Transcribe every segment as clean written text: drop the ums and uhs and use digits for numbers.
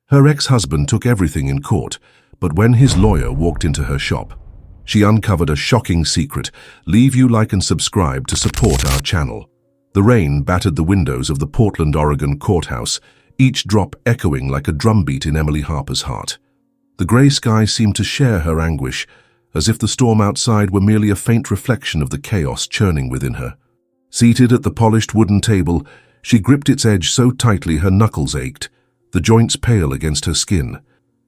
Her ex-husband took everything in court, but when his lawyer walked into her shop, she uncovered a shocking secret. Leave you like and subscribe to support our channel. The rain battered the windows of the Portland, Oregon courthouse, each drop echoing like a drumbeat in Emily Harper's heart. The grey sky seemed to share her anguish, as if the storm outside were merely a faint reflection of the chaos churning within her. Seated at the polished wooden table, she gripped its edge so tightly her knuckles ached, the joints pale against her skin.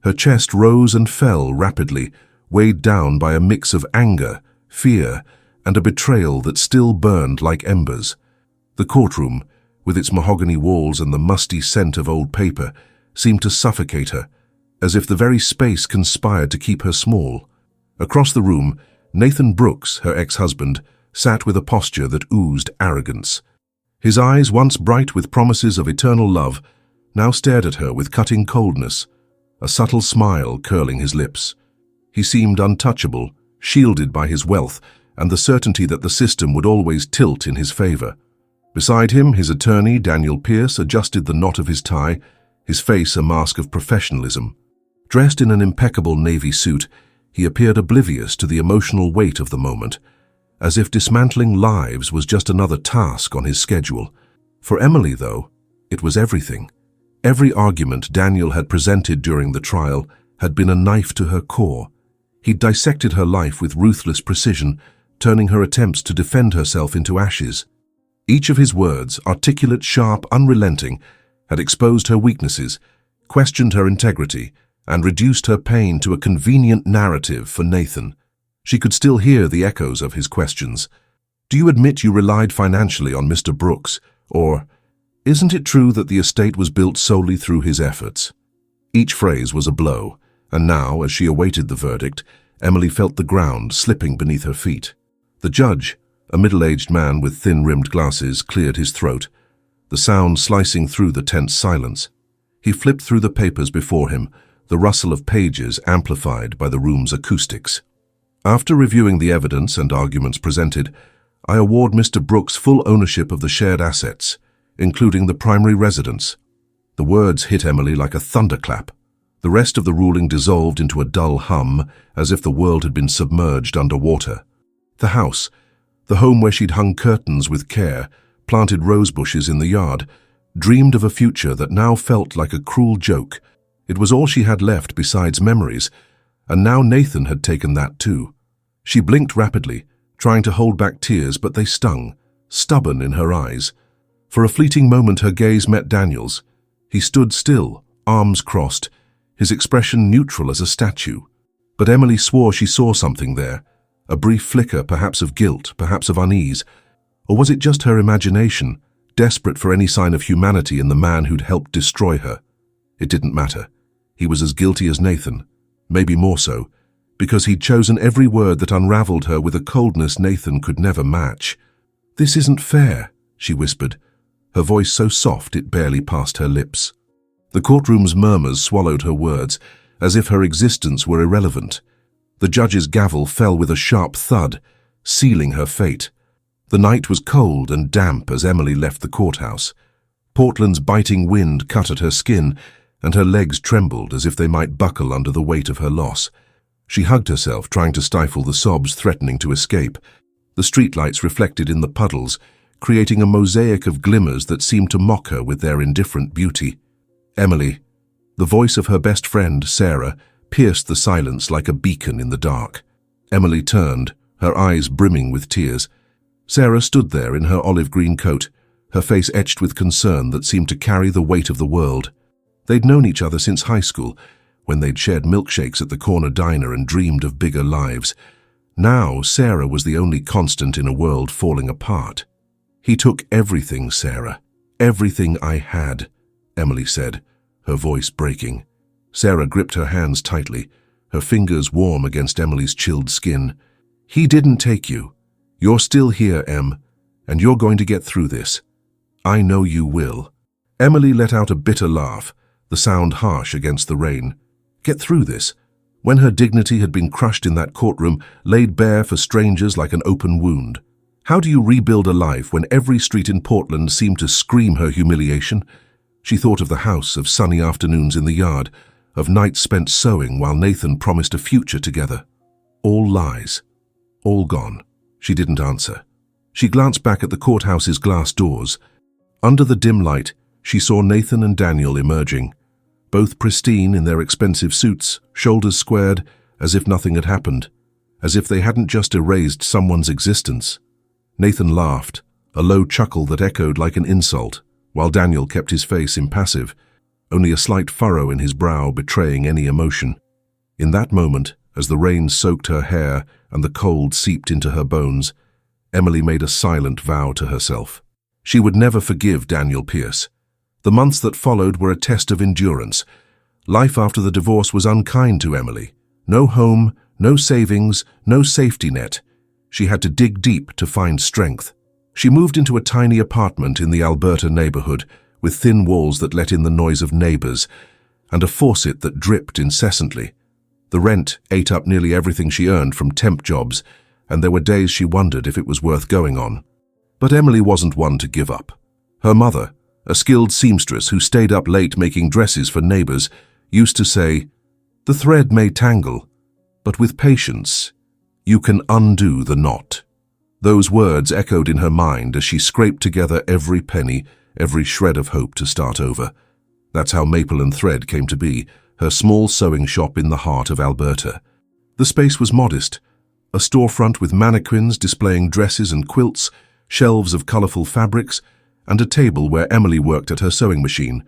Her chest rose and fell rapidly, weighed down by a mix of anger, fear, and a betrayal that still burned like embers. The courtroom, with its mahogany walls and the musty scent of old paper, seemed to suffocate her, as if the very space conspired to keep her small. Across the room, Nathan Brooks, her ex-husband, sat with a posture that oozed arrogance. His eyes, once bright with promises of eternal love, now stared at her with cutting coldness, a subtle smile curling his lips. He seemed untouchable, shielded by his wealth and the certainty that the system would always tilt in his favor. Beside him, his attorney, Daniel Pierce, adjusted the knot of his tie, his face a mask of professionalism. Dressed in an impeccable navy suit, he appeared oblivious to the emotional weight of the moment, as if dismantling lives was just another task on his schedule. For Emily, though, it was everything. Every argument Daniel had presented during the trial had been a knife to her core. He'd dissected her life with ruthless precision, turning her attempts to defend herself into ashes. Each of his words, articulate, sharp, unrelenting, had exposed her weaknesses, questioned her integrity, and reduced her pain to a convenient narrative for Nathan. She could still hear the echoes of his questions. "Do you admit you relied financially on Mr. Brooks?" Or, "Isn't it true that the estate was built solely through his efforts?" Each phrase was a blow, and now, as she awaited the verdict, Emily felt the ground slipping beneath her feet. The judge, a middle-aged man with thin-rimmed glasses, cleared his throat, the sound slicing through the tense silence. He flipped through the papers before him, the rustle of pages amplified by the room's acoustics. "After reviewing the evidence and arguments presented, I award Mr. Brooks full ownership of the shared assets, including the primary residence." The words hit Emily like a thunderclap. The rest of the ruling dissolved into a dull hum, as if the world had been submerged underwater. The house, the home where she'd hung curtains with care, planted rose bushes in the yard, dreamed of a future that now felt like a cruel joke. It was all she had left besides memories, and now Nathan had taken that too. She blinked rapidly, trying to hold back tears, but they stung, stubborn in her eyes. For a fleeting moment her gaze met Daniel's. He stood still, arms crossed, his expression neutral as a statue. But Emily swore she saw something there, a brief flicker, perhaps of guilt, perhaps of unease. Or was it just her imagination, desperate for any sign of humanity in the man who'd helped destroy her? It didn't matter. He was as guilty as Nathan, maybe more so, because he'd chosen every word that unraveled her with a coldness Nathan could never match. "This isn't fair," she whispered, her voice so soft it barely passed her lips. The courtroom's murmurs swallowed her words, as if her existence were irrelevant. The judge's gavel fell with a sharp thud, sealing her fate. The night was cold and damp as Emily left the courthouse. Portland's biting wind cut at her skin, and her legs trembled as if they might buckle under the weight of her loss. She hugged herself, trying to stifle the sobs threatening to escape. The streetlights reflected in the puddles, creating a mosaic of glimmers that seemed to mock her with their indifferent beauty. Emily, the voice of her best friend, Sarah, pierced the silence like a beacon in the dark. Emily turned, her eyes brimming with tears. Sarah stood there in her olive-green coat, her face etched with concern that seemed to carry the weight of the world. They'd known each other since high school, when they'd shared milkshakes at the corner diner and dreamed of bigger lives. Now, Sarah was the only constant in a world falling apart. "He took everything, Sarah. Everything I had," Emily said, her voice breaking. Sarah gripped her hands tightly, her fingers warm against Emily's chilled skin. "He didn't take you. You're still here, Em, and you're going to get through this. I know you will." Emily let out a bitter laugh, the sound harsh against the rain. Get through this? When her dignity had been crushed in that courtroom, laid bare for strangers like an open wound. How do you rebuild a life when every street in Portland seemed to scream her humiliation? She thought of the house, of sunny afternoons in the yard, of nights spent sewing while Nathan promised a future together. All lies. All gone. She didn't answer. She glanced back at the courthouse's glass doors. Under the dim light, she saw Nathan and Daniel emerging, both pristine in their expensive suits, shoulders squared, as if nothing had happened, as if they hadn't just erased someone's existence. Nathan laughed, a low chuckle that echoed like an insult, while Daniel kept his face impassive, only a slight furrow in his brow betraying any emotion. In that moment, as the rain soaked her hair and the cold seeped into her bones, Emily made a silent vow to herself. She would never forgive Daniel Pierce. The months that followed were a test of endurance. Life after the divorce was unkind to Emily. No home, no savings, no safety net. She had to dig deep to find strength. She moved into a tiny apartment in the Alberta neighborhood, with thin walls that let in the noise of neighbors, and a faucet that dripped incessantly. The rent ate up nearly everything she earned from temp jobs, and there were days she wondered if it was worth going on. But Emily wasn't one to give up. Her mother, a skilled seamstress who stayed up late making dresses for neighbors, used to say, "The thread may tangle, but with patience, you can undo the knot." Those words echoed in her mind as she scraped together every penny, every shred of hope to start over. That's how Maple and Thread came to be, her small sewing shop in the heart of Alberta. The space was modest, a storefront with mannequins displaying dresses and quilts, shelves of colorful fabrics, and a table where Emily worked at her sewing machine.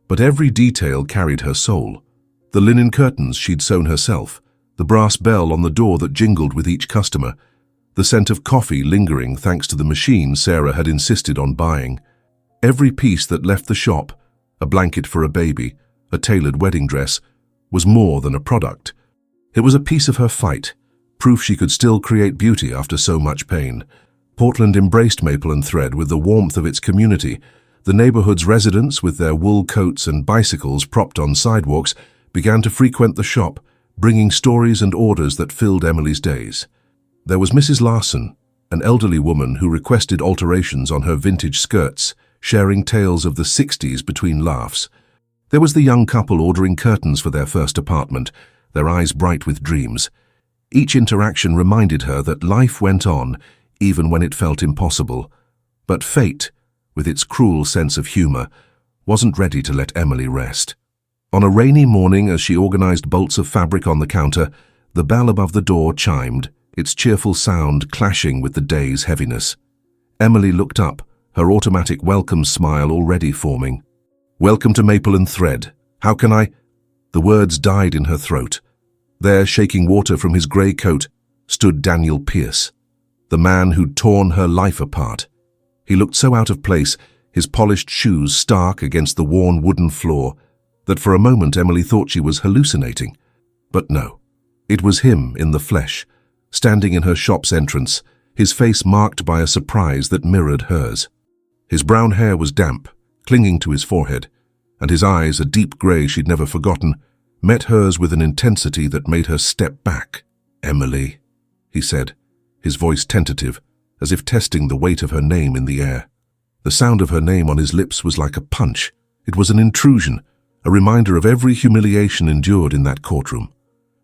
But every detail carried her soul. The linen curtains she'd sewn herself, the brass bell on the door that jingled with each customer, the scent of coffee lingering thanks to the machine Sarah had insisted on buying. Every piece that left the shop, a blanket for a baby, a tailored wedding dress, was more than a product. It was a piece of her fight, proof she could still create beauty after so much pain. Portland embraced Maple and Thread with the warmth of its community. The neighborhood's residents, with their wool coats and bicycles propped on sidewalks, began to frequent the shop, bringing stories and orders that filled Emily's days. There was Mrs. Larson, an elderly woman who requested alterations on her vintage skirts, sharing tales of the 60s between laughs. There was the young couple ordering curtains for their first apartment, their eyes bright with dreams. Each interaction reminded her that life went on, even when it felt impossible. But fate, with its cruel sense of humor, wasn't ready to let Emily rest. On a rainy morning, as she organized bolts of fabric on the counter, the bell above the door chimed, its cheerful sound clashing with the day's heaviness. Emily looked up, her automatic welcome smile already forming. "Welcome to Maple and Thread. How can I—" The words died in her throat. There, shaking water from his grey coat, stood Daniel Pierce, the man who'd torn her life apart. He looked so out of place, his polished shoes stark against the worn wooden floor, that for a moment Emily thought she was hallucinating. But no, it was him in the flesh, standing in her shop's entrance, his face marked by a surprise that mirrored hers. His brown hair was damp, clinging to his forehead, and his eyes, a deep grey she'd never forgotten, met hers with an intensity that made her step back. "Emily," he said, his voice tentative, as if testing the weight of her name in the air. The sound of her name on his lips was like a punch. It was an intrusion, a reminder of every humiliation endured in that courtroom.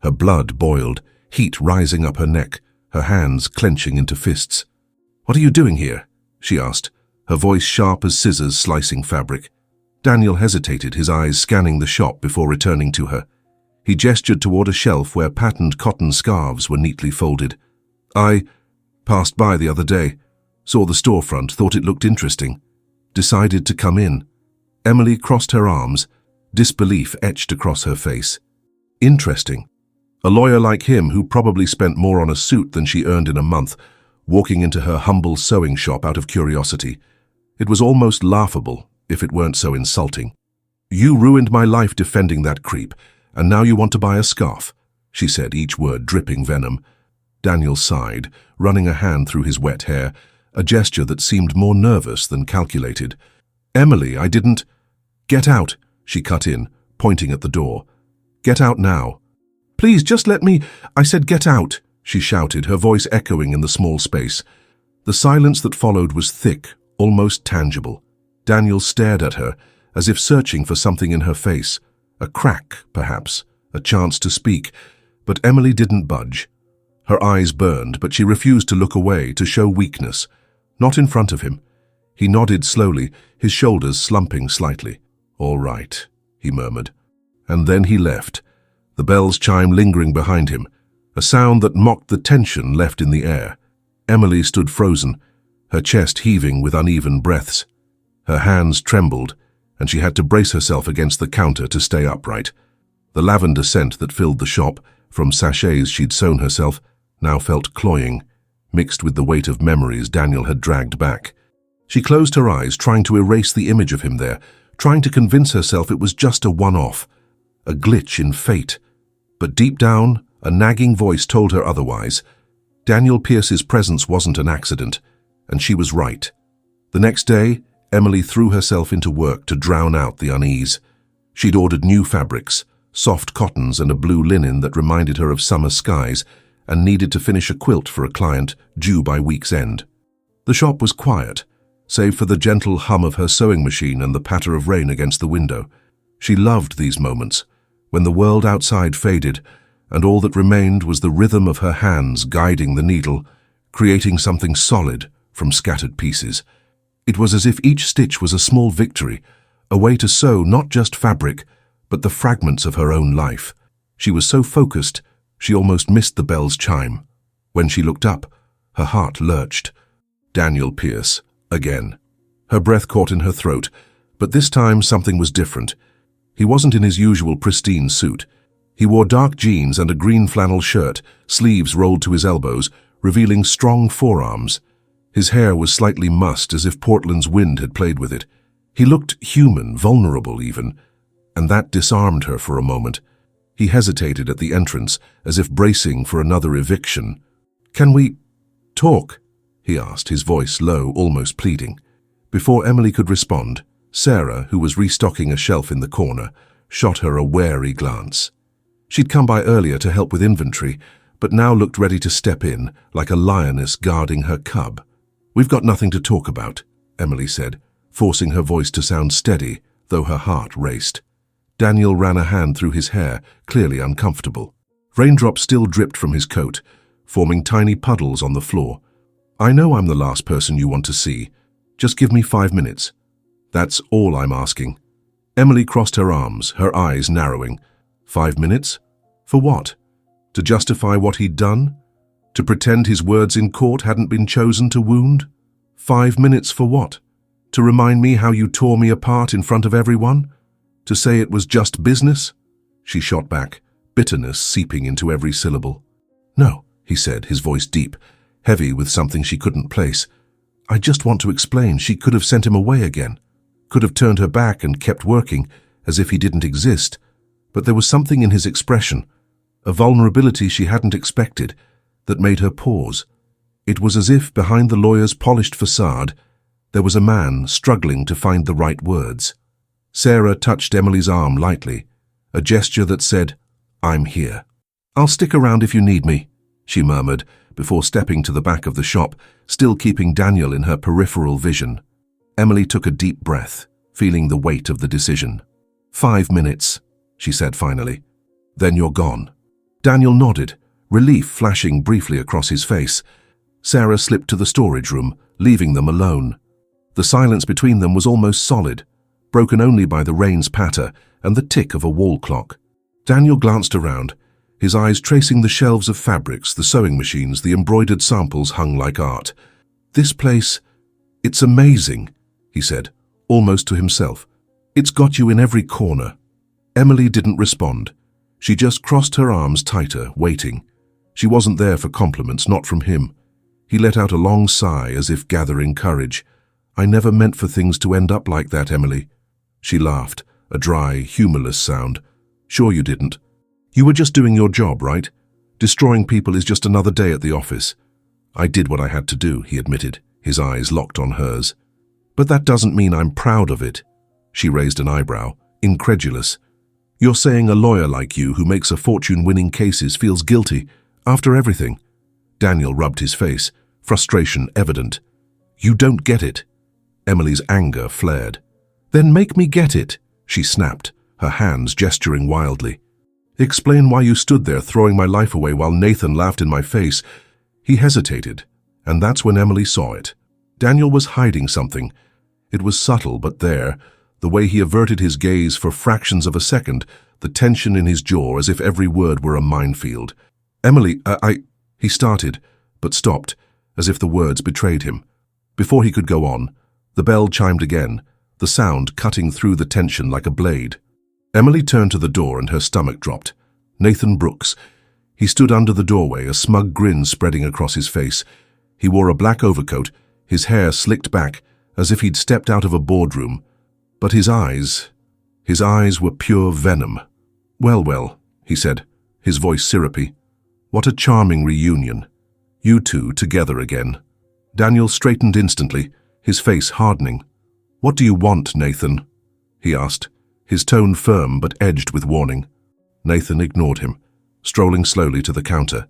Her blood boiled, heat rising up her neck, her hands clenching into fists. "What are you doing here?" she asked, her voice sharp as scissors slicing fabric. Daniel hesitated, his eyes scanning the shop before returning to her. He gestured toward a shelf where patterned cotton scarves were neatly folded. "I passed by the other day, saw the storefront, thought it looked interesting. Decided to come in." Emily crossed her arms, disbelief etched across her face. Interesting. A lawyer like him, who probably spent more on a suit than she earned in a month, walking into her humble sewing shop out of curiosity. It was almost laughable, if it weren't so insulting. "You ruined my life defending that creep, and now you want to buy a scarf," she said, each word dripping venom. Daniel sighed, running a hand through his wet hair, a gesture that seemed more nervous than calculated. "Emily, I didn't—" "Get out," she cut in, pointing at the door. "Get out now." "Please, just let me—" "I said get out," she shouted, her voice echoing in the small space. The silence that followed was thick, almost tangible. Daniel stared at her, as if searching for something in her face, a crack, perhaps, a chance to speak, but Emily didn't budge. Her eyes burned, but she refused to look away, to show weakness. Not in front of him. He nodded slowly, his shoulders slumping slightly. "All right," he murmured. And then he left, the bell's chime lingering behind him, a sound that mocked the tension left in the air. Emily stood frozen, her chest heaving with uneven breaths. Her hands trembled, and she had to brace herself against the counter to stay upright. The lavender scent that filled the shop, from sachets she'd sewn herself, now felt cloying, mixed with the weight of memories Daniel had dragged back. She closed her eyes, trying to erase the image of him there, trying to convince herself it was just a one-off, a glitch in fate. But deep down, a nagging voice told her otherwise. Daniel Pierce's presence wasn't an accident, and she was right. The next day, Emily threw herself into work to drown out the unease. She'd ordered new fabrics, soft cottons and a blue linen that reminded her of summer skies, and needed to finish a quilt for a client due by week's end. The shop was quiet, save for the gentle hum of her sewing machine and the patter of rain against the window. She loved these moments, when the world outside faded, and all that remained was the rhythm of her hands guiding the needle, creating something solid from scattered pieces. It was as if each stitch was a small victory, a way to sew not just fabric, but the fragments of her own life. She was so focused, she almost missed the bell's chime. When she looked up, her heart lurched. Daniel Pierce, again. Her breath caught in her throat, but this time something was different. He wasn't in his usual pristine suit. He wore dark jeans and a green flannel shirt, sleeves rolled to his elbows, revealing strong forearms. His hair was slightly mussed, as if Portland's wind had played with it. He looked human, vulnerable even, and that disarmed her for a moment. He hesitated at the entrance, as if bracing for another eviction. "Can we talk?" he asked, his voice low, almost pleading. Before Emily could respond, Sarah, who was restocking a shelf in the corner, shot her a wary glance. She'd come by earlier to help with inventory, but now looked ready to step in, like a lioness guarding her cub. "We've got nothing to talk about," Emily said, forcing her voice to sound steady, though her heart raced. Daniel ran a hand through his hair, clearly uncomfortable. Raindrops still dripped from his coat, forming tiny puddles on the floor. "I know I'm the last person you want to see. Just give me 5 minutes. That's all I'm asking." Emily crossed her arms, her eyes narrowing. 5 minutes? For what? To justify what he'd done? To pretend his words in court hadn't been chosen to wound? 5 minutes for what? To remind me how you tore me apart in front of everyone? To say it was just business? She shot back, bitterness seeping into every syllable. "No," he said, his voice deep, heavy with something she couldn't place. "I just want to explain. She could have sent him away again, could have turned her back and kept working, as if he didn't exist. But there was something in his expression, a vulnerability she hadn't expected, that made her pause. It was as if behind the lawyer's polished facade, there was a man struggling to find the right words. Sarah touched Emily's arm lightly, a gesture that said, "I'm here." "I'll stick around if you need me," she murmured, before stepping to the back of the shop, still keeping Daniel in her peripheral vision. Emily took a deep breath, feeling the weight of the decision. 5 minutes, she said finally. "Then you're gone." Daniel nodded, relief flashing briefly across his face. Sarah slipped to the storage room, leaving them alone. The silence between them was almost solid, broken only by the rain's patter and the tick of a wall clock. Daniel glanced around, his eyes tracing the shelves of fabrics, the sewing machines, the embroidered samples hung like art. "This place, it's amazing," he said, almost to himself. "It's got you in every corner." Emily didn't respond. She just crossed her arms tighter, waiting. She wasn't there for compliments, not from him. He let out a long sigh as if gathering courage. "I never meant for things to end up like that, Emily." She laughed, a dry, humorless sound. "Sure you didn't. You were just doing your job, right? Destroying people is just another day at the office." "I did what I had to do," he admitted, his eyes locked on hers. "But that doesn't mean I'm proud of it." She raised an eyebrow, incredulous. "You're saying a lawyer like you who makes a fortune winning cases feels guilty after everything?" Daniel rubbed his face, frustration evident. "You don't get it." Emily's anger flared. Then make me get it, she snapped, her hands gesturing wildly. Explain why you stood there throwing my life away while Nathan laughed in my face. He hesitated, and that's when Emily saw it. Daniel was hiding something. It was subtle, but there, the way he averted his gaze for fractions of a second, the tension in his jaw as if every word were a minefield. Emily, he started, but stopped, as if the words betrayed him. Before he could go on, the bell chimed again, the sound cutting through the tension like a blade. Emily turned to the door and her stomach dropped. Nathan Brooks. He stood under the doorway, a smug grin spreading across his face. He wore a black overcoat, his hair slicked back, as if he'd stepped out of a boardroom. But his eyes were pure venom. Well, he said, his voice syrupy. What a charming reunion. You two together again. Daniel straightened instantly, his face hardening. What do you want, Nathan? He asked, his tone firm but edged with warning. Nathan ignored him, strolling slowly to the counter.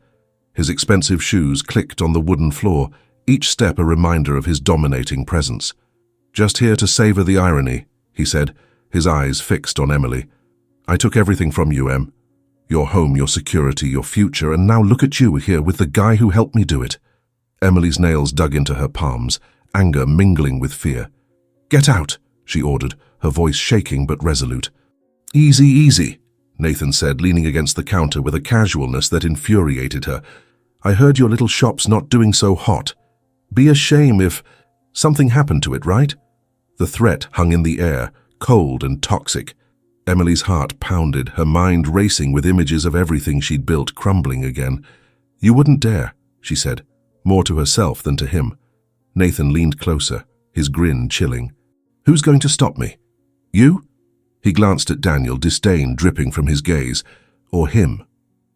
His expensive shoes clicked on the wooden floor, each step a reminder of his dominating presence. Just here to savor the irony, he said, his eyes fixed on Emily. I took everything from you, Em. Your home, your security, your future, and now look at you here with the guy who helped me do it. Emily's nails dug into her palms, anger mingling with fear. Get out, she ordered, her voice shaking but resolute. Easy, easy, Nathan said, leaning against the counter with a casualness that infuriated her. I heard your little shop's not doing so hot. Be a shame if something happened to it, right? The threat hung in the air, cold and toxic. Emily's heart pounded, her mind racing with images of everything she'd built crumbling again. You wouldn't dare, she said, more to herself than to him. Nathan leaned closer, his grin chilling. Who's going to stop me? You? He glanced at Daniel, disdain dripping from his gaze. Or him?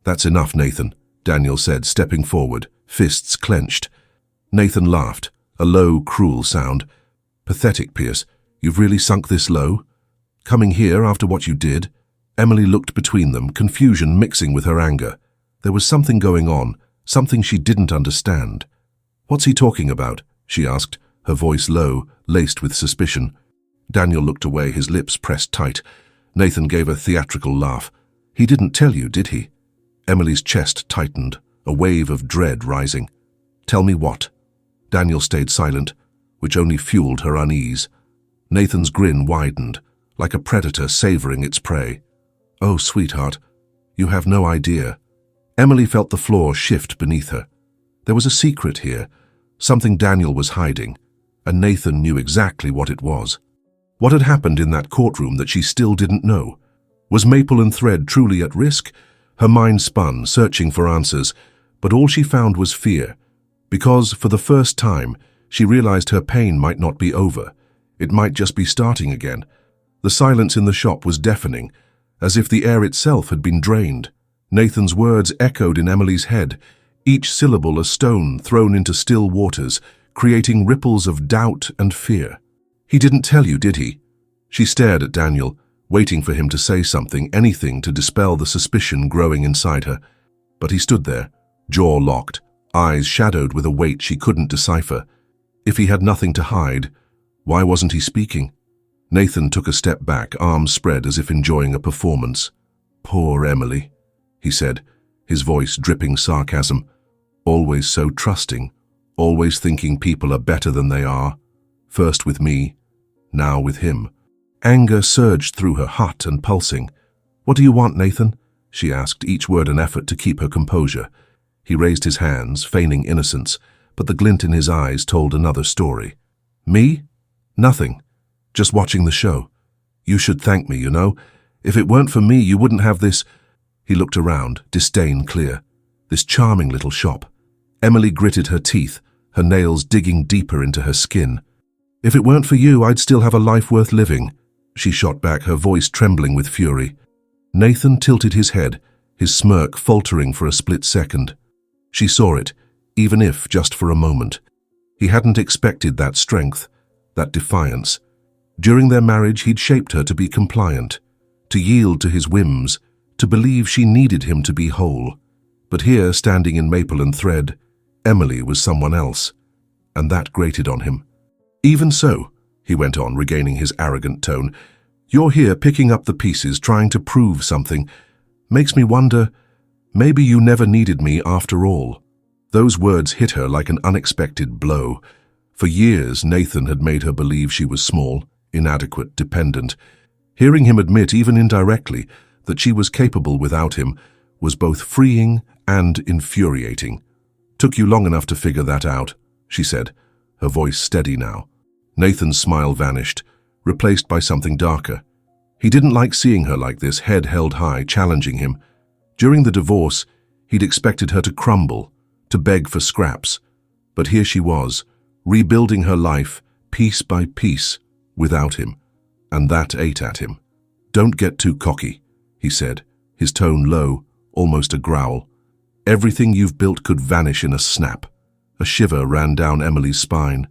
That's enough, Nathan, Daniel said, stepping forward, fists clenched. Nathan laughed, a low, cruel sound. Pathetic, Pierce. You've really sunk this low? Coming here after what you did? Emily looked between them, confusion mixing with her anger. There was something going on, something she didn't understand. What's he talking about? She asked, her voice low, laced with suspicion. Daniel looked away, his lips pressed tight. Nathan gave a theatrical laugh. He didn't tell you, did he? Emily's chest tightened, a wave of dread rising. Tell me what? Daniel stayed silent, which only fueled her unease. Nathan's grin widened, like a predator savoring its prey. Oh, sweetheart, you have no idea. Emily felt the floor shift beneath her. There was a secret here, something Daniel was hiding, and Nathan knew exactly what it was. What had happened in that courtroom that she still didn't know? Was Maple and Thread truly at risk? Her mind spun, searching for answers, but all she found was fear. Because, for the first time, she realized her pain might not be over. It might just be starting again. The silence in the shop was deafening, as if the air itself had been drained. Nathan's words echoed in Emily's head, each syllable a stone thrown into still waters, creating ripples of doubt and fear. He didn't tell you, did he? She stared at Daniel, waiting for him to say something, anything to dispel the suspicion growing inside her. But he stood there, jaw locked, eyes shadowed with a weight she couldn't decipher. If he had nothing to hide, why wasn't he speaking? Nathan took a step back, arms spread as if enjoying a performance. Poor Emily, he said, his voice dripping sarcasm. Always so trusting, always thinking people are better than they are. First with me, now with him. Anger surged through her, hot and pulsing. What do you want, Nathan? She asked, each word an effort to keep her composure. He raised his hands, feigning innocence, but the glint in his eyes told another story. Me? Nothing. Just watching the show. You should thank me, you know. If it weren't for me, you wouldn't have this. He looked around, disdain clear. This charming little shop. Emily gritted her teeth, her nails digging deeper into her skin. If it weren't for you, I'd still have a life worth living, she shot back, her voice trembling with fury. Nathan tilted his head, his smirk faltering for a split second. She saw it, even if just for a moment. He hadn't expected that strength, that defiance. During their marriage, he'd shaped her to be compliant, to yield to his whims, to believe she needed him to be whole. But here, standing in Maple and Thread, Emily was someone else, and that grated on him. Even so, he went on, regaining his arrogant tone. "You're here picking up the pieces, trying to prove something. Makes me wonder, maybe you never needed me after all." Those words hit her like an unexpected blow. For years, Nathan had made her believe she was small, inadequate, dependent. Hearing him admit, even indirectly, that she was capable without him was both freeing and infuriating. "Took you long enough to figure that out," she said, her voice steady now. Nathan's smile vanished, replaced by something darker. He didn't like seeing her like this, head held high, challenging him. During the divorce, he'd expected her to crumble, to beg for scraps. But here she was, rebuilding her life, piece by piece, without him. And that ate at him. "Don't get too cocky," he said, his tone low, almost a growl. "Everything you've built could vanish in a snap." A shiver ran down Emily's spine.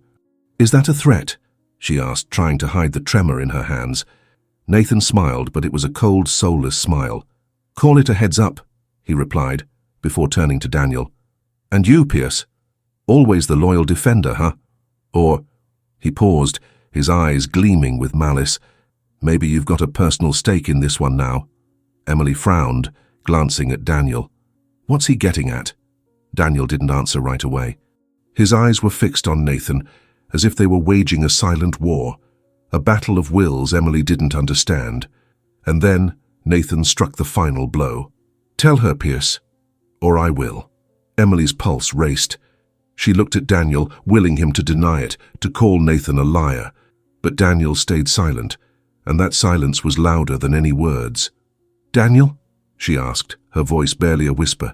"Is that a threat?" she asked, trying to hide the tremor in her hands. Nathan smiled, but it was a cold, soulless smile. "Call it a heads up," he replied, before turning to Daniel. "And you, Pierce? Always the loyal defender, huh? Or—" He paused, his eyes gleaming with malice. "Maybe you've got a personal stake in this one now." Emily frowned, glancing at Daniel. "What's he getting at?" Daniel didn't answer right away. His eyes were fixed on Nathan, as if they were waging a silent war, a battle of wills Emily didn't understand. And then Nathan struck the final blow. "Tell her, Pierce, or I will." Emily's pulse raced. She looked at Daniel, willing him to deny it, to call Nathan a liar. But Daniel stayed silent, and that silence was louder than any words. "Daniel?" she asked, her voice barely a whisper.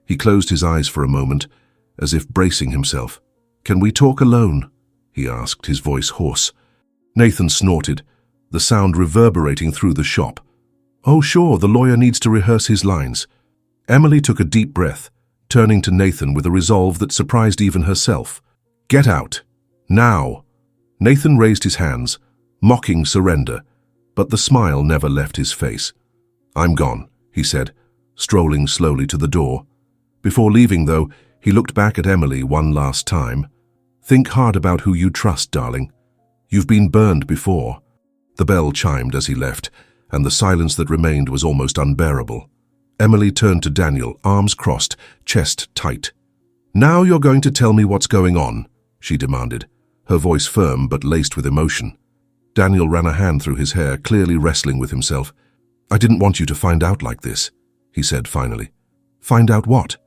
He closed his eyes for a moment, as if bracing himself. "Can we talk alone?" he asked, his voice hoarse. Nathan snorted, the sound reverberating through the shop. "Oh, sure, the lawyer needs to rehearse his lines." Emily took a deep breath, turning to Nathan with a resolve that surprised even herself. "Get out. Now." Nathan raised his hands, mocking surrender, but the smile never left his face. "I'm gone," he said, strolling slowly to the door. Before leaving, though, he looked back at Emily one last time. "Think hard about who you trust, darling. You've been burned before." The bell chimed as he left, and the silence that remained was almost unbearable. Emily turned to Daniel, arms crossed, chest tight. "Now you're going to tell me what's going on," she demanded, her voice firm but laced with emotion. Daniel ran a hand through his hair, clearly wrestling with himself. "I didn't want you to find out like this," he said finally. "Find out what?"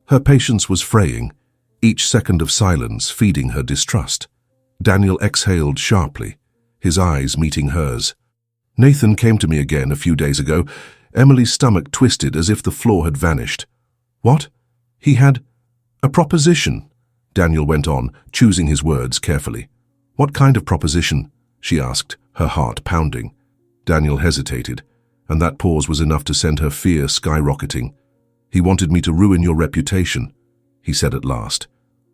Her patience was fraying, each second of silence feeding her distrust. Daniel exhaled sharply, his eyes meeting hers. "Nathan came to me again a few days ago." Emily's stomach twisted as if the floor had vanished. "What? He had a proposition?" Daniel went on, choosing his words carefully. "What kind of proposition?" she asked, her heart pounding. Daniel hesitated, and that pause was enough to send her fear skyrocketing. "He wanted me to ruin your reputation," he said at last.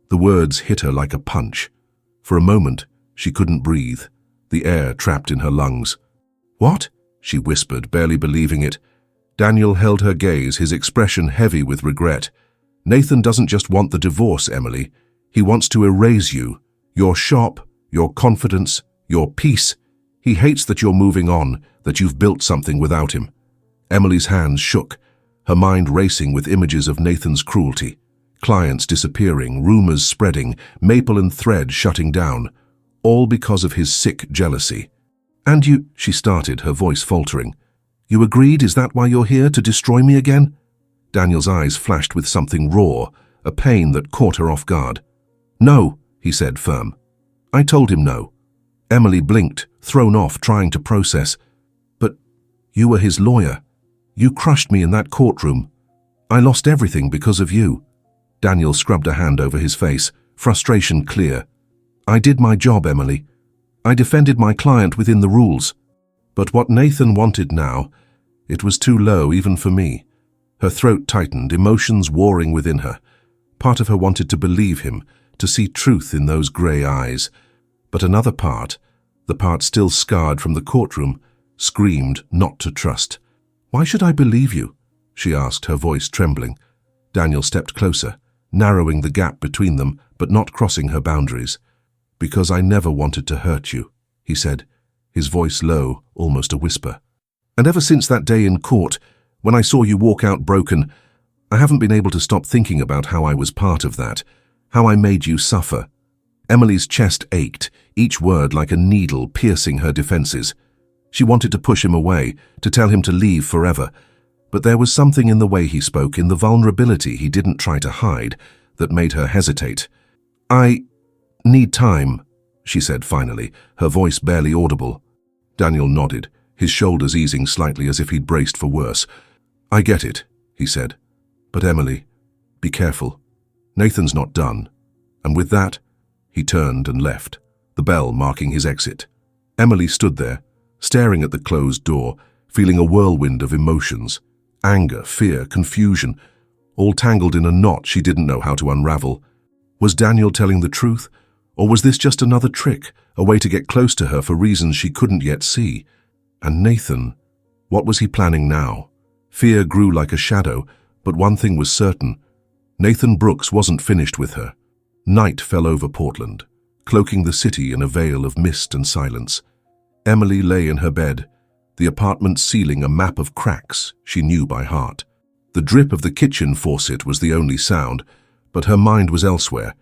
The words hit her like a punch. For a moment, she couldn't breathe, the air trapped in her lungs. "What?" she whispered, barely believing it. Daniel held her gaze, his expression heavy with regret. "Nathan doesn't just want the divorce, Emily. He wants to erase you, your shop, your confidence, your peace. He hates that you're moving on, that you've built something without him." Emily's hands shook, her mind racing with images of Nathan's cruelty. Clients disappearing, rumors spreading, Maple and Thread shutting down, all because of his sick jealousy. "And you," she started, her voice faltering. "You agreed? Is that why you're here, to destroy me again?" Daniel's eyes flashed with something raw, a pain that caught her off guard. "No," he said, firm. "I told him no." Emily blinked, thrown off, trying to process. "But you were his lawyer. You crushed me in that courtroom. I lost everything because of you." Daniel scrubbed a hand over his face, frustration clear. "I did my job, Emily. I defended my client within the rules. But what Nathan wanted now, it was too low even for me." Her throat tightened, emotions warring within her. Part of her wanted to believe him, to see truth in those grey eyes. But another part, the part still scarred from the courtroom, screamed not to trust. "Why should I believe you?" she asked, her voice trembling. Daniel stepped closer, narrowing the gap between them, but not crossing her boundaries. "Because I never wanted to hurt you." he said, his voice low, almost a whisper. "And ever since that day in court, when I saw you walk out broken, I haven't been able to stop thinking about how I was part of that, how I made you suffer." Emily's chest ached, each word like a needle piercing her defenses. She wanted to push him away, to tell him to leave forever, but there was something in the way he spoke, in the vulnerability he didn't try to hide, that made her hesitate. "I need time," she said finally, her voice barely audible. Daniel nodded, his shoulders easing slightly as if he'd braced for worse. "I get it," he said. "But Emily, be careful. Nathan's not done." And with that, he turned and left, the bell marking his exit. Emily stood there, staring at the closed door, feeling a whirlwind of emotions. Anger, fear, confusion, all tangled in a knot she didn't know how to unravel. Was Daniel telling the truth? Or was this just another trick, a way to get close to her for reasons she couldn't yet see? And Nathan, what was he planning now? Fear grew like a shadow, but one thing was certain. Nathan Brooks wasn't finished with her. Night fell over Portland, cloaking the city in a veil of mist and silence. Emily lay in her bed, the apartment's ceiling a map of cracks she knew by heart. The drip of the kitchen faucet was the only sound, but her mind was elsewhere,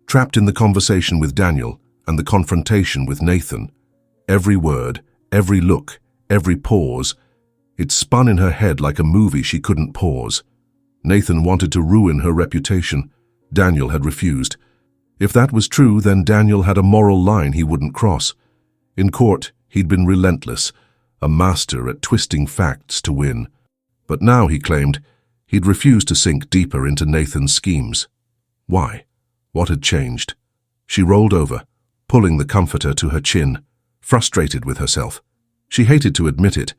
trapped in the conversation with Daniel and the confrontation with Nathan. Every word, every look, every pause, it spun in her head like a movie she couldn't pause. Nathan wanted to ruin her reputation. Daniel had refused. If that was true, then Daniel had a moral line he wouldn't cross. In court, he'd been relentless, a master at twisting facts to win. But now, he claimed, he'd refused to sink deeper into Nathan's schemes. Why? What had changed? She rolled over, pulling the comforter to her chin, frustrated with herself. She hated to admit it,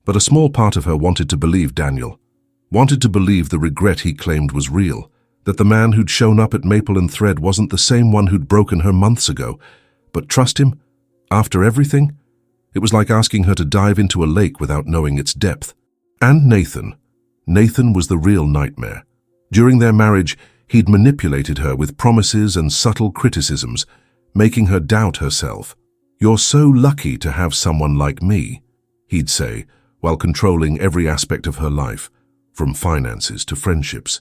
but a small part of her wanted to believe Daniel, wanted to believe the regret he claimed was real, that the man who'd shown up at Maple and Thread wasn't the same one who'd broken her months ago. But trust him? After everything? It was like asking her to dive into a lake without knowing its depth. And Nathan. Nathan was the real nightmare. During their marriage, he'd manipulated her with promises and subtle criticisms, making her doubt herself. "You're so lucky to have someone like me," he'd say, while controlling every aspect of her life, from finances to friendships.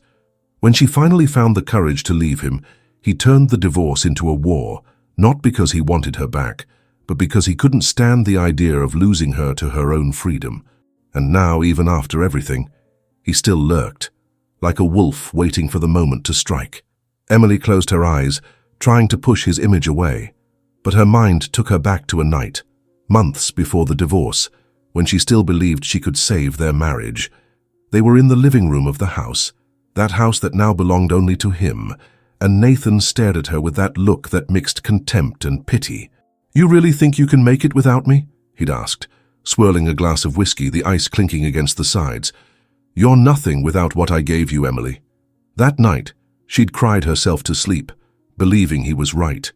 When she finally found the courage to leave him, he turned the divorce into a war, not because he wanted her back, but because he couldn't stand the idea of losing her to her own freedom. And now, even after everything, he still lurked, like a wolf waiting for the moment to strike. Emily closed her eyes, trying to push his image away, but her mind took her back to a night, months before the divorce, when she still believed she could save their marriage. They were in the living room of the house, that house that now belonged only to him, and Nathan stared at her with that look that mixed contempt and pity. "You really think you can make it without me?" he'd asked, swirling a glass of whiskey, the ice clinking against the sides. "You're nothing without what I gave you, Emily." That night, she'd cried herself to sleep, believing he was right.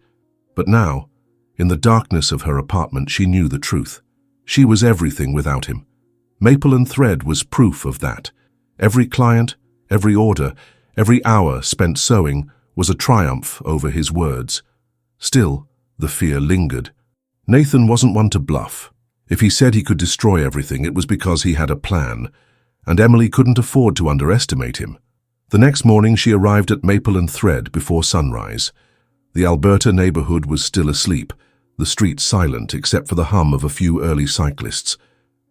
But now, in the darkness of her apartment, she knew the truth. She was everything without him. Maple and Thread was proof of that. Every client, every order, every hour spent sewing was a triumph over his words. Still, the fear lingered. Nathan wasn't one to bluff. If he said he could destroy everything, it was because he had a plan, and Emily couldn't afford to underestimate him. The next morning she arrived at Maple and Thread before sunrise. The Alberta neighborhood was still asleep, the streets silent except for the hum of a few early cyclists.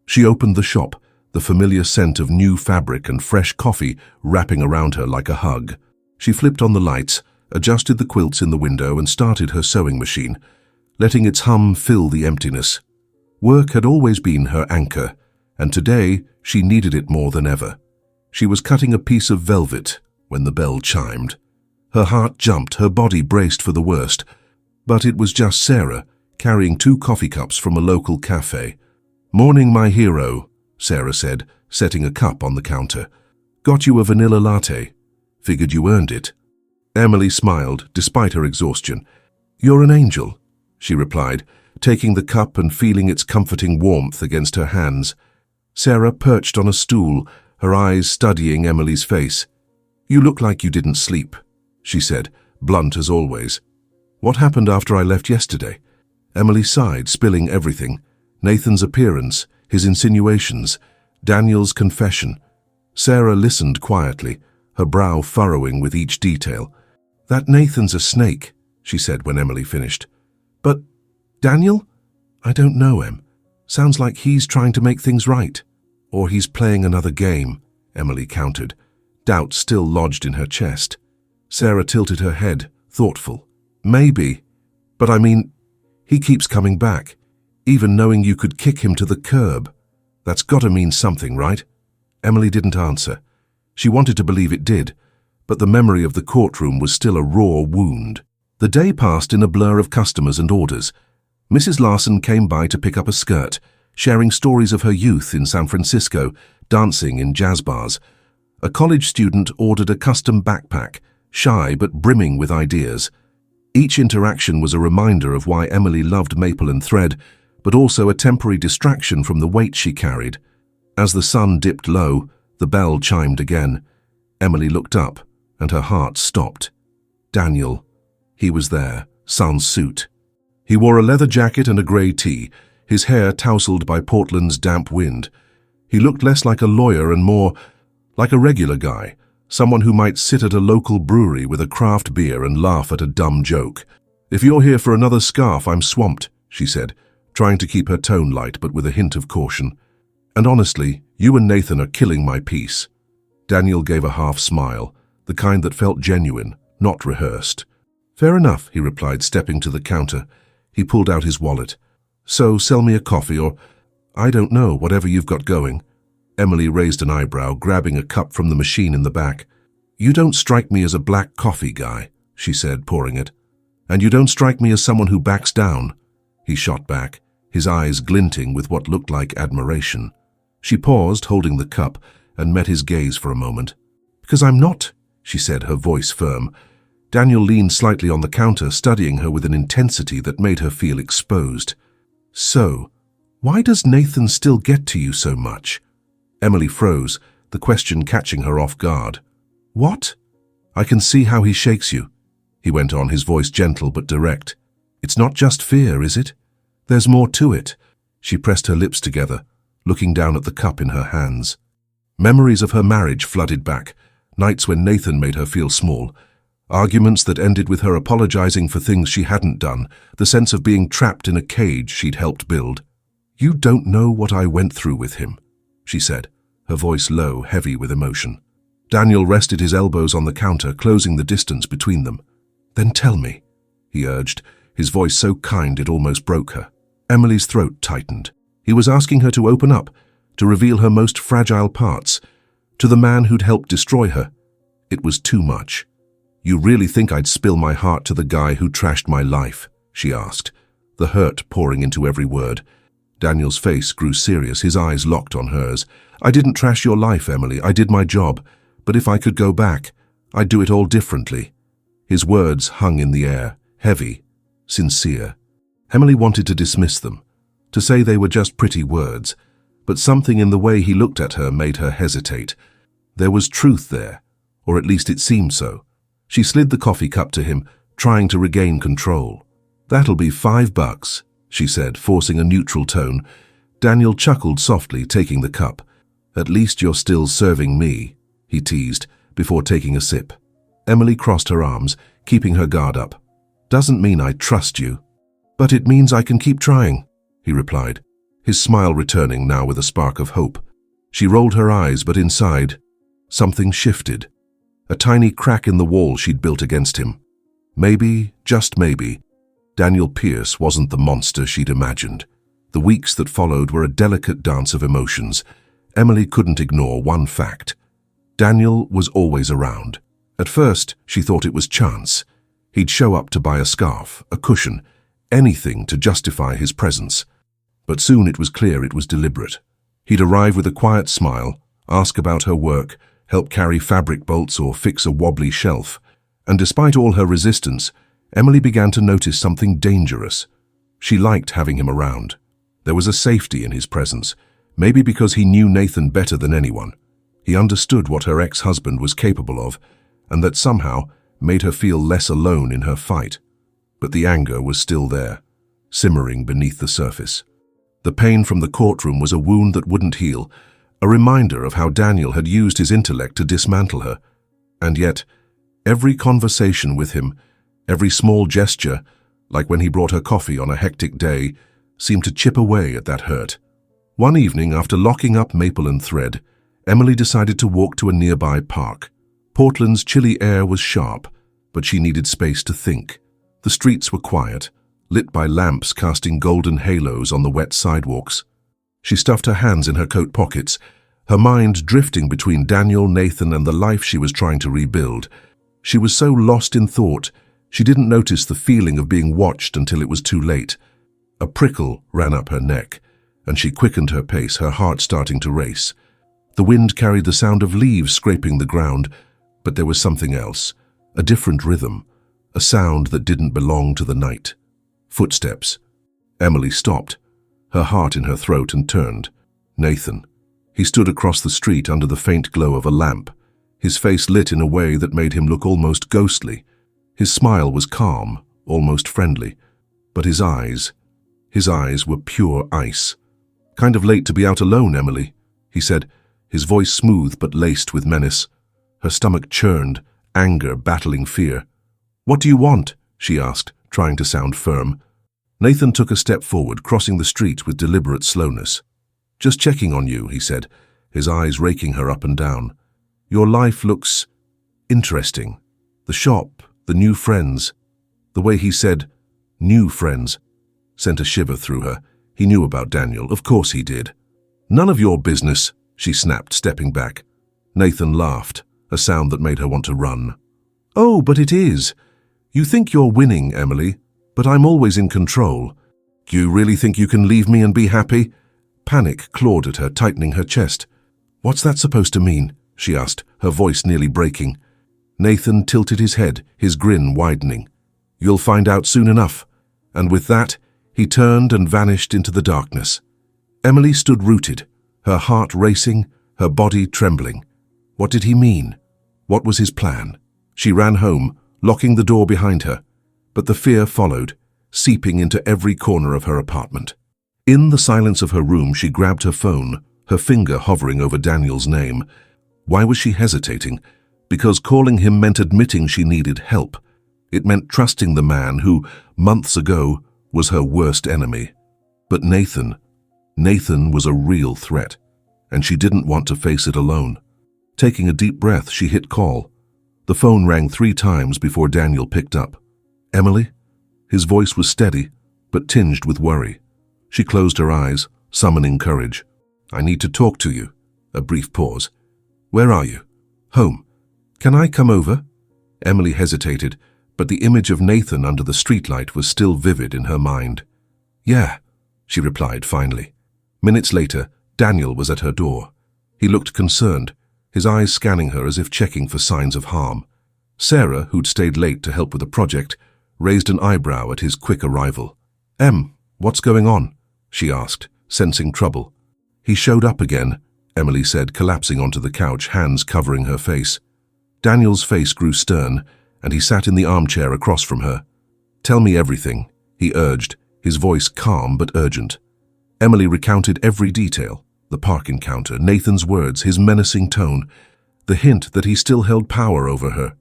She opened the shop, the familiar scent of new fabric and fresh coffee wrapping around her like a hug. She flipped on the lights, adjusted the quilts in the window and started her sewing machine, letting its hum fill the emptiness. Work had always been her anchor, and today she needed it more than ever. She was cutting a piece of velvet when the bell chimed. Her heart jumped, her body braced for the worst. But it was just Sarah, carrying 2 coffee cups from a local cafe. "Morning, my hero," Sarah said, setting a cup on the counter. "Got you a vanilla latte. Figured you earned it." Emily smiled, despite her exhaustion. "You're an angel," she replied, taking the cup and feeling its comforting warmth against her hands. Sarah perched on a stool, her eyes studying Emily's face. "You look like you didn't sleep," she said, blunt as always. "What happened after I left yesterday?" Emily sighed, spilling everything. Nathan's appearance, his insinuations, Daniel's confession. Sarah listened quietly, her brow furrowing with each detail. "That Nathan's a snake," she said when Emily finished. "But Daniel? I don't know him. Sounds like he's trying to make things right. Or he's playing another game," Emily countered, doubt still lodged in her chest. Sarah tilted her head, thoughtful. "Maybe. But I mean, he keeps coming back, even knowing you could kick him to the curb. That's gotta mean something, right?" Emily didn't answer. She wanted to believe it did, but the memory of the courtroom was still a raw wound. The day passed in a blur of customers and orders. Mrs. Larson came by to pick up a skirt, sharing stories of her youth in San Francisco, dancing in jazz bars. A college student ordered a custom backpack, shy but brimming with ideas. Each interaction was a reminder of why Emily loved maple and thread, but also a temporary distraction from the weight she carried. As the sun dipped low, the bell chimed again. Emily looked up, and her heart stopped. Daniel. He was there, sans suit. He wore a leather jacket and a grey tee, his hair tousled by Portland's damp wind. He looked less like a lawyer and more like a regular guy, someone who might sit at a local brewery with a craft beer and laugh at a dumb joke. "If you're here for another scarf, I'm swamped," she said, trying to keep her tone light but with a hint of caution. "And honestly, you and Nathan are killing my peace." Daniel gave a half smile, the kind that felt genuine, not rehearsed. "Fair enough," he replied, stepping to the counter. He pulled out his wallet. "So sell me a coffee or, I don't know, whatever you've got going." Emily raised an eyebrow, grabbing a cup from the machine in the back. "You don't strike me as a black coffee guy," she said, pouring it. "And you don't strike me as someone who backs down." He shot back, his eyes glinting with what looked like admiration. She paused, holding the cup, and met his gaze for a moment. "Because I'm not," she said, her voice firm. Daniel leaned slightly on the counter, studying her with an intensity that made her feel exposed. "So, why does Nathan still get to you so much?" Emily froze, the question catching her off guard. "What?" "I can see how he shakes you," he went on, his voice gentle but direct. "It's not just fear, is it? There's more to it." She pressed her lips together, looking down at the cup in her hands. Memories of her marriage flooded back, nights when Nathan made her feel small, arguments that ended with her apologizing for things she hadn't done, the sense of being trapped in a cage she'd helped build. "You don't know what I went through with him," she said, her voice low, heavy with emotion. Daniel rested his elbows on the counter, closing the distance between them. "Then tell me," he urged, his voice so kind it almost broke her. Emily's throat tightened. He was asking her to open up, to reveal her most fragile parts, to the man who'd helped destroy her. It was too much. "You really think I'd spill my heart to the guy who trashed my life?" she asked, the hurt pouring into every word. Daniel's face grew serious, his eyes locked on hers. "I didn't trash your life, Emily. I did my job. But if I could go back, I'd do it all differently." His words hung in the air, heavy, sincere. Emily wanted to dismiss them, to say they were just pretty words, but something in the way he looked at her made her hesitate. There was truth there, or at least it seemed so. She slid the coffee cup to him, trying to regain control. "That'll be $5, she said, forcing a neutral tone. Daniel chuckled softly, taking the cup. "At least you're still serving me," he teased, before taking a sip. Emily crossed her arms, keeping her guard up. "Doesn't mean I trust you." "But it means I can keep trying," he replied, his smile returning now with a spark of hope. She rolled her eyes, but inside, something shifted. A tiny crack in the wall she'd built against him. Maybe, just maybe, Daniel Pierce wasn't the monster she'd imagined. The weeks that followed were a delicate dance of emotions. Emily couldn't ignore one fact. Daniel was always around. At first, she thought it was chance. He'd show up to buy a scarf, a cushion, anything to justify his presence. But soon it was clear it was deliberate. He'd arrive with a quiet smile, ask about her work, help carry fabric bolts or fix a wobbly shelf. And despite all her resistance, Emily began to notice something dangerous. She liked having him around. There was a safety in his presence, maybe because he knew Nathan better than anyone. He understood what her ex-husband was capable of, and that somehow made her feel less alone in her fight. But the anger was still there. simmering beneath the surface. The pain from the courtroom was a wound that wouldn't heal, a reminder of how Daniel had used his intellect to dismantle her. And yet, every conversation with him, every small gesture, like when he brought her coffee on a hectic day, seemed to chip away at that hurt. One evening, after locking up Maple and Thread, Emily decided to walk to a nearby park. Portland's chilly air was sharp, but she needed space to think. The streets were quiet, lit by lamps casting golden halos on the wet sidewalks. She stuffed her hands in her coat pockets, her mind drifting between Daniel, Nathan, and the life she was trying to rebuild. She was so lost in thought, she didn't notice the feeling of being watched until it was too late. A prickle ran up her neck, and she quickened her pace, her heart starting to race. The wind carried the sound of leaves scraping the ground, but there was something else, a different rhythm, a sound that didn't belong to the night. Footsteps. Emily stopped, her heart in her throat, and turned. Nathan. He stood across the street under the faint glow of a lamp, his face lit in a way that made him look almost ghostly. His smile was calm, almost friendly, but his eyes were pure ice. "Kind of late to be out alone, Emily," he said, his voice smooth but laced with menace. Her stomach churned, anger battling fear. "What do you want?" she asked, trying to sound firm. Nathan took a step forward, crossing the street with deliberate slowness. "Just checking on you," he said, his eyes raking her up and down. "Your life looks interesting. The shop, the new friends." The way he said, "new friends," sent a shiver through her. He knew about Daniel, of course he did. "None of your business," she snapped, stepping back. Nathan laughed, a sound that made her want to run. "Oh, but it is. You think you're winning, Emily, but I'm always in control. Do you really think you can leave me and be happy?" Panic clawed at her, tightening her chest. "What's that supposed to mean?" she asked, her voice nearly breaking. Nathan tilted his head, his grin widening. "You'll find out soon enough." And with that, he turned and vanished into the darkness. Emily stood rooted, her heart racing, her body trembling. What did he mean? What was his plan? She ran home, locking the door behind her, but the fear followed, seeping into every corner of her apartment. In the silence of her room, she grabbed her phone, her finger hovering over Daniel's name. Why was she hesitating? Because calling him meant admitting she needed help. It meant trusting the man who, months ago, was her worst enemy. But Nathan was a real threat, and she didn't want to face it alone. Taking a deep breath, she hit call. The phone rang 3 times before Daniel picked up. "Emily?" His voice was steady, but tinged with worry. She closed her eyes, summoning courage. "I need to talk to you." A brief pause. "Where are you?" "Home." "Can I come over?" Emily hesitated, but the image of Nathan under the streetlight was still vivid in her mind. "Yeah," she replied finally. Minutes later, Daniel was at her door. He looked concerned, his eyes scanning her as if checking for signs of harm. Sarah, who'd stayed late to help with the project, raised an eyebrow at his quick arrival. What's going on?" she asked, sensing trouble. "He showed up again," Emily said, collapsing onto the couch, hands covering her face. Daniel's face grew stern, and he sat in the armchair across from her. "Tell me everything," he urged, his voice calm but urgent. Emily recounted every detail, the park encounter, Nathan's words, his menacing tone, the hint that he still held power over her.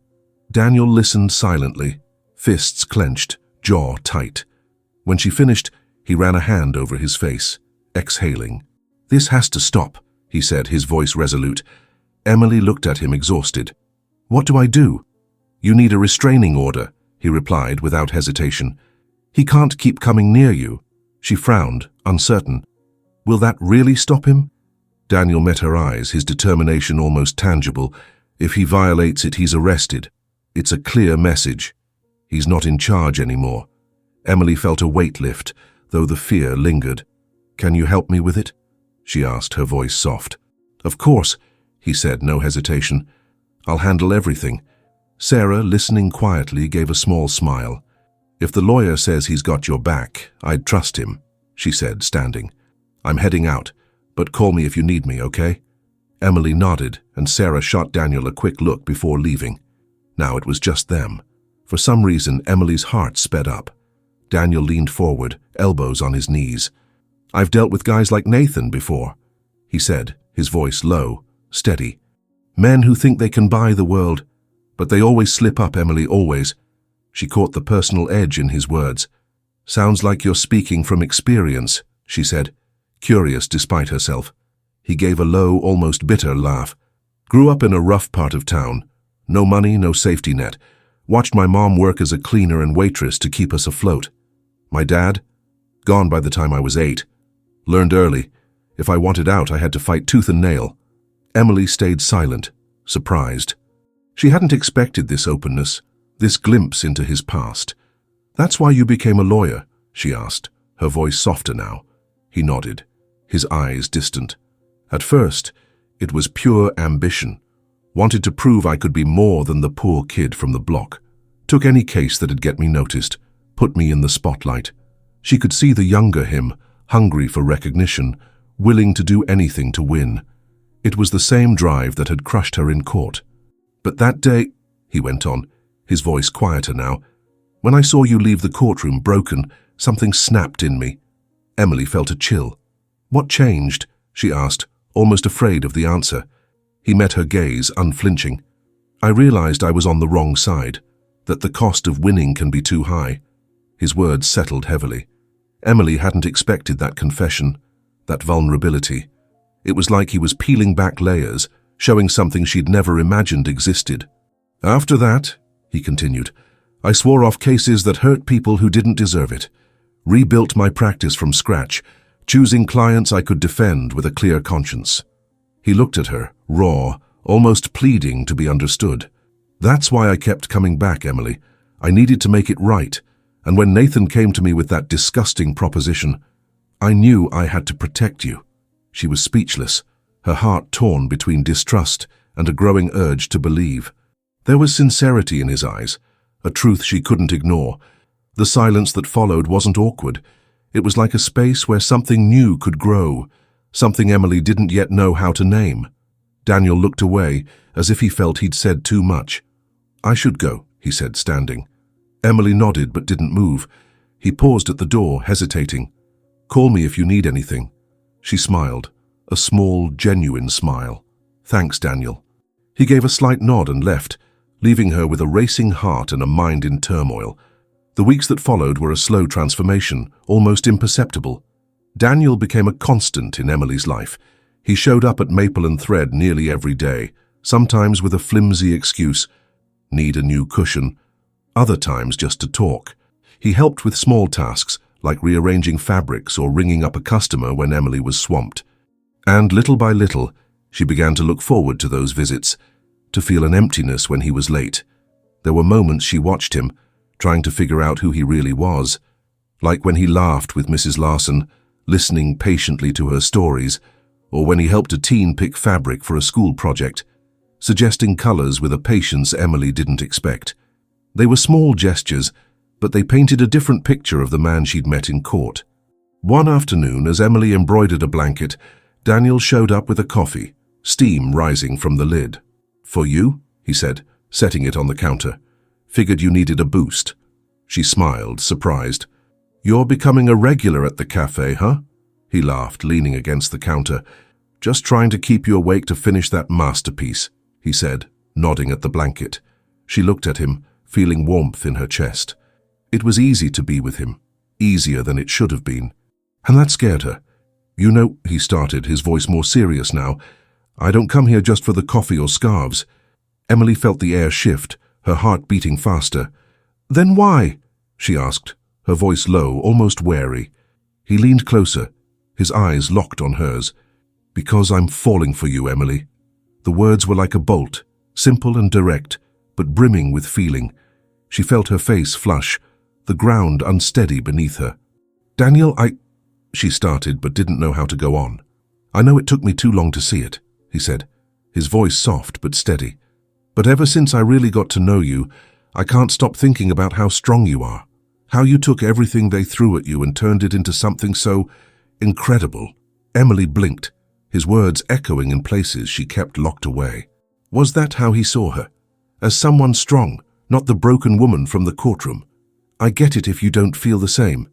Daniel listened silently, fists clenched, jaw tight. When she finished, he ran a hand over his face, exhaling. "This has to stop," he said, his voice resolute. Emily looked at him, exhausted. "What do I do?" "You need a restraining order," he replied without hesitation. "He can't keep coming near you." She frowned, uncertain. "Will that really stop him?" Daniel met her eyes, his determination almost tangible. If he violates it, he's arrested. It's a clear message. He's not in charge anymore. Emily felt a weight lift, though the fear lingered. "Can you help me with it?" she asked, her voice soft. "Of course," he said, no hesitation. "I'll handle everything." Sarah, listening quietly, gave a small smile. "If the lawyer says he's got your back, I'd trust him," she said, standing. "I'm heading out, but call me if you need me, okay?" Emily nodded, and Sarah shot Daniel a quick look before leaving. Now it was just them. For some reason, Emily's heart sped up. Daniel leaned forward, elbows on his knees. "I've dealt with guys like Nathan before," he said, his voice low, steady. "Men who think they can buy the world, but they always slip up, Emily, always." She caught the personal edge in his words. "Sounds like you're speaking from experience," she said, curious despite herself. He gave a low, almost bitter laugh. "Grew up in a rough part of town. No money, no safety net. Watched my mom work as a cleaner and waitress to keep us afloat. My dad? Gone by the time I was 8. Learned early. If I wanted out, I had to fight tooth and nail." Emily stayed silent, surprised. She hadn't expected this openness, this glimpse into his past. "That's why you became a lawyer?" she asked, her voice softer now. He nodded, his eyes distant. "At first, it was pure ambition. Wanted to prove I could be more than the poor kid from the block. Took any case that'd get me noticed, put me in the spotlight." She could see the younger him, hungry for recognition, willing to do anything to win. It was the same drive that had crushed her in court. "But that day," he went on, his voice quieter now, "when I saw you leave the courtroom broken, something snapped in me." Emily felt a chill. "What changed?" she asked, almost afraid of the answer. He met her gaze, unflinching. "I realized I was on the wrong side, that the cost of winning can be too high." His words settled heavily. Emily hadn't expected that confession, that vulnerability. It was like he was peeling back layers, showing something she'd never imagined existed. "After that," he continued, "I swore off cases that hurt people who didn't deserve it. Rebuilt my practice from scratch, choosing clients I could defend with a clear conscience." He looked at her, raw, almost pleading to be understood. "That's why I kept coming back, Emily. I needed to make it right. And when Nathan came to me with that disgusting proposition, I knew I had to protect you." She was speechless, her heart torn between distrust and a growing urge to believe. There was sincerity in his eyes, a truth she couldn't ignore. The silence that followed wasn't awkward. It was like a space where something new could grow, something Emily didn't yet know how to name. Daniel looked away, as if he felt he'd said too much. "I should go," he said, standing. Emily nodded but didn't move. He paused at the door, hesitating. "Call me if you need anything." She smiled, a small, genuine smile. "Thanks, Daniel." He gave a slight nod and left, leaving her with a racing heart and a mind in turmoil. The weeks that followed were a slow transformation, almost imperceptible. Daniel became a constant in Emily's life. He showed up at Maple and Thread nearly every day, sometimes with a flimsy excuse, "Need a new cushion," other times just to talk. He helped with small tasks, like rearranging fabrics or ringing up a customer when Emily was swamped. And little by little, she began to look forward to those visits, to feel an emptiness when he was late. There were moments she watched him, trying to figure out who he really was, like when he laughed with Mrs. Larson, listening patiently to her stories, or when he helped a teen pick fabric for a school project, suggesting colors with a patience Emily didn't expect. They were small gestures, but they painted a different picture of the man she'd met in court. One afternoon, as Emily embroidered a blanket, Daniel showed up with a coffee, steam rising from the lid. "For you?" he said, setting it on the counter. "Figured you needed a boost." She smiled, surprised. "You're becoming a regular at the cafe, huh?" He laughed, leaning against the counter. "Just trying to keep you awake to finish that masterpiece," he said, nodding at the blanket. She looked at him, feeling warmth in her chest. It was easy to be with him, easier than it should have been. And that scared her. "You know," he started, his voice more serious now, "I don't come here just for the coffee or scarves." Emily felt the air shift, her heart beating faster. "Then why?" she asked, her voice low, almost wary. He leaned closer, his eyes locked on hers. "Because I'm falling for you, Emily." The words were like a bolt, simple and direct, but brimming with feeling. She felt her face flush, the ground unsteady beneath her. "Daniel, she started but didn't know how to go on. "I know it took me too long to see it," he said, his voice soft but steady. "But ever since I really got to know you, I can't stop thinking about how strong you are, how you took everything they threw at you and turned it into something so incredible." Emily blinked, his words echoing in places she kept locked away. Was that how he saw her? As someone strong, not the broken woman from the courtroom? I get it if you don't feel the same,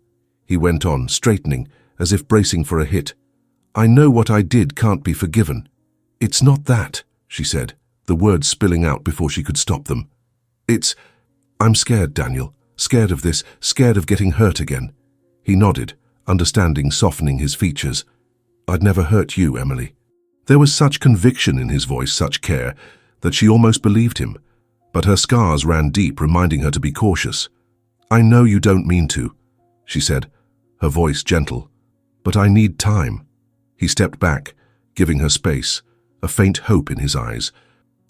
he went on, straightening, as if bracing for a hit. I know what I did can't be forgiven. It's not that, she said, the words spilling out before she could stop them. I'm scared, Daniel. Scared of this, scared of getting hurt again. He nodded, understanding softening his features. I'd never hurt you, Emily. There was such conviction in his voice, such care, that she almost believed him. But her scars ran deep, reminding her to be cautious. I know you don't mean to, she said, her voice gentle. But I need time. He stepped back, giving her space, a faint hope in his eyes.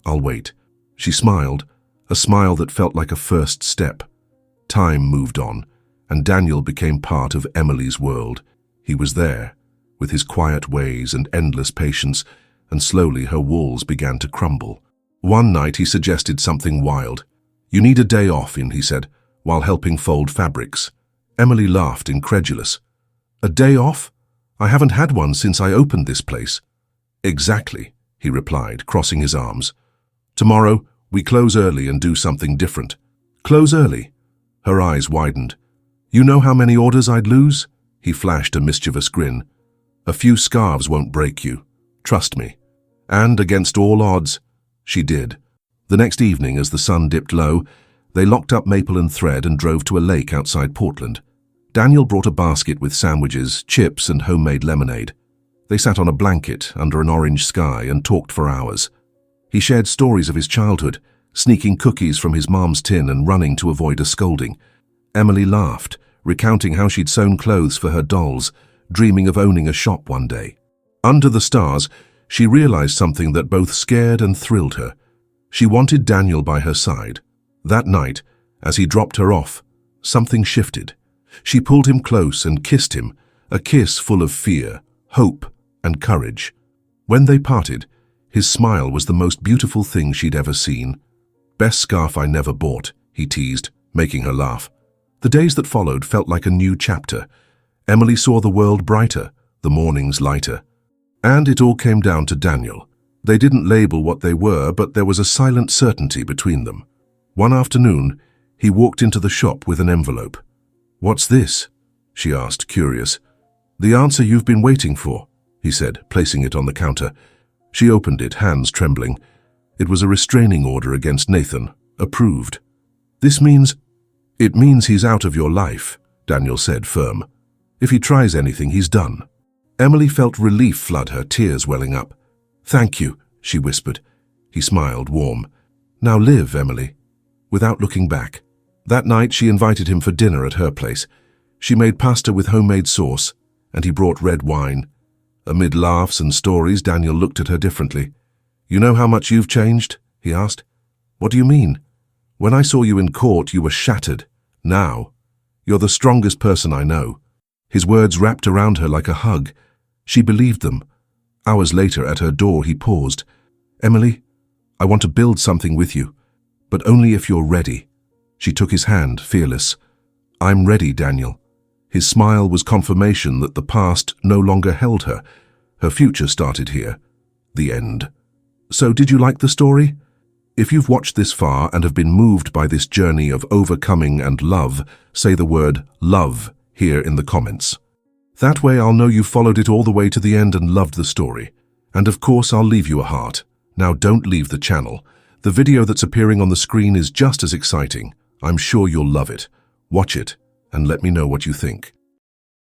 I'll wait. She smiled, a smile that felt like a first step. Time moved on, and Daniel became part of Emily's world. He was there, with his quiet ways and endless patience, and slowly her walls began to crumble. One night he suggested something wild. You need a day off, he said, while helping fold fabrics. Emily laughed, incredulous. A day off? I haven't had one since I opened this place. Exactly, he replied, crossing his arms. Tomorrow, we close early and do something different. Close early? Her eyes widened. You know how many orders I'd lose? He flashed a mischievous grin. A few scarves won't break you. Trust me. And against all odds, she did. The next evening, as the sun dipped low, they locked up Maple and Thread and drove to a lake outside Portland. Daniel brought a basket with sandwiches, chips, and homemade lemonade. They sat on a blanket under an orange sky and talked for hours. He shared stories of his childhood, sneaking cookies from his mom's tin and running to avoid a scolding. Emily laughed, recounting how she'd sewn clothes for her dolls, dreaming of owning a shop one day. Under the stars, she realized something that both scared and thrilled her. She wanted Daniel by her side. That night, as he dropped her off, something shifted. She pulled him close and kissed him, a kiss full of fear, hope, and courage. When they parted, his smile was the most beautiful thing she'd ever seen. Best scarf I never bought, he teased, making her laugh. The days that followed felt like a new chapter. Emily saw the world brighter, the mornings lighter. And it all came down to Daniel. They didn't label what they were, but there was a silent certainty between them. One afternoon, he walked into the shop with an envelope. What's this? She asked, curious. The answer you've been waiting for, he said, placing it on the counter. She opened it, hands trembling. It was a restraining order against Nathan, approved. This means... It means he's out of your life, Daniel said, firm. If he tries anything, he's done. Emily felt relief flood her, tears welling up. Thank you, she whispered. He smiled, warm. Now live, Emily. Without looking back. That night she invited him for dinner at her place. She made pasta with homemade sauce, and he brought red wine. Amid laughs and stories, Daniel looked at her differently. You know how much you've changed? He asked. What do you mean? When I saw you in court, you were shattered. Now, you're the strongest person I know. His words wrapped around her like a hug. She believed them. Hours later, at her door, he paused. Emily, I want to build something with you, but only if you're ready. She took his hand, fearless. I'm ready, Daniel. His smile was confirmation that the past no longer held her. Her future started here. The end. So did you like the story? If you've watched this far and have been moved by this journey of overcoming and love, say the word love here in the comments. That way I'll know you followed it all the way to the end and loved the story. And of course I'll leave you a heart. Now don't leave the channel. The video that's appearing on the screen is just as exciting. I'm sure you'll love it. Watch it and let me know what you think.